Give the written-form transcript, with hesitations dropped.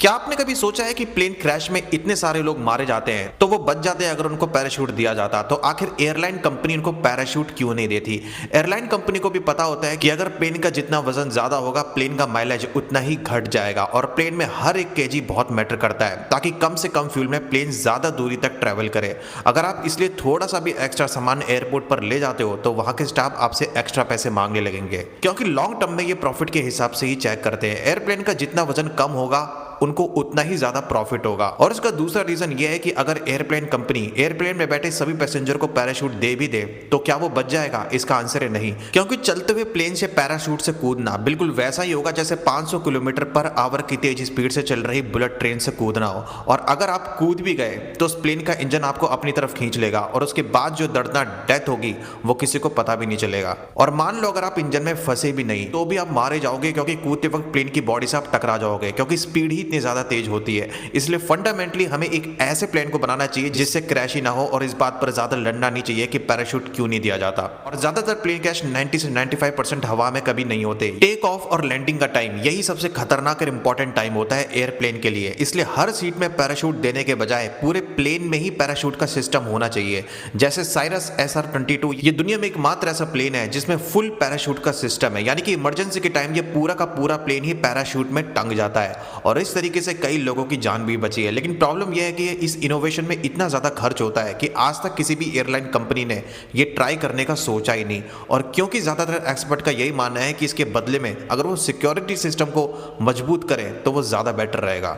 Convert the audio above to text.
क्या आपने कभी सोचा है कि प्लेन क्रैश में इतने सारे लोग मारे जाते हैं तो वो बच जाते हैं अगर उनको पैराशूट दिया जाता, तो आखिर एयरलाइन कंपनी उनको पैराशूट क्यों नहीं देती। एयरलाइन कंपनी को भी पता होता है कि अगर प्लेन का जितना वजन ज्यादा होगा प्लेन का माइलेज उतना ही घट जाएगा और प्लेन में हर एक केजी बहुत मैटर करता है ताकि कम से कम फ्यूल में प्लेन ज्यादा दूरी तक ट्रेवल करे। अगर आप इसलिए थोड़ा सा भी एक्स्ट्रा सामान एयरपोर्ट पर ले जाते हो तो वहां के स्टाफ आपसे एक्स्ट्रा पैसे मांगने लगेंगे, क्योंकि लॉन्ग टर्म में ये प्रॉफिट के हिसाब से ही चेक करते हैं। एयरप्लेन का जितना वजन कम होगा उनको उतना ही ज्यादा प्रॉफिट होगा। और इसका दूसरा रीजन ये है कि अगर एयरप्लेन कंपनी एयरप्लेन में बैठे सभी पैसेंजर को पैराशूट दे भी दे तो क्या वो बच जाएगा? इसका आंसर है नहीं, क्योंकि चलते हुए प्लेन से पैराशूट से कूदना बिल्कुल वैसा ही होगा जैसे 500 किलोमीटर पर आवर की तेज स्पीड से चल रही बुलेट ट्रेन से कूदना हो। और अगर आप कूद भी गए तो उस प्लेन का इंजन आपको अपनी तरफ खींच लेगा और उसके बाद जो दर्दनाक डेथ होगी वो किसी को पता भी नहीं चलेगा। और मान लो अगर आप इंजन में फंसे भी नहीं तो भी आप मारे जाओगे, क्योंकि कूदते वक्त प्लेन की बॉडी से आप टकरा जाओगे, क्योंकि स्पीड ही इतनी ज्यादा तेज होती है। इसलिए फंडामेंटली हमें एक ऐसे प्लेन को बनाना चाहिए जिससे क्रैश ही ना हो, और इस बात पर ज्यादा लड़ना नहीं चाहिए कि पैराशूट क्यों नहीं दिया जाता। और ज्यादातर प्लेन क्रैश 90 से 95% हवा में कभी नहीं होते। टेक ऑफ और लैंडिंग का टाइम यही सबसे खतरनाक और इंपॉर्टेंट टाइम होता है एयरप्लेन के लिए। इसलिए हर सीट में पैराशूट देने के बजाय पूरे प्लेन में ही पैराशूट का सिस्टम होना चाहिए। जैसे साइरस SR-22 ये दुनिया में एकमात्र ऐसा प्लेन है जिसमें फुल पैराशूट का सिस्टम है, यानी कि इमरजेंसी के टाइम ये पूरा का पूरा प्लेन ही पैराशूट में टंग जाता है। और इस तरीके से कई लोगों की जान भी बची है। लेकिन प्रॉब्लम यह है कि इस इनोवेशन में इतना ज्यादा खर्च होता है कि आज तक किसी भी एयरलाइन कंपनी ने ये ट्राई करने का सोचा ही नहीं। और क्योंकि ज्यादातर एक्सपर्ट का यही मानना है कि इसके बदले में अगर वो सिक्योरिटी सिस्टम को मजबूत करें तो वो ज्यादा बेटर रहेगा।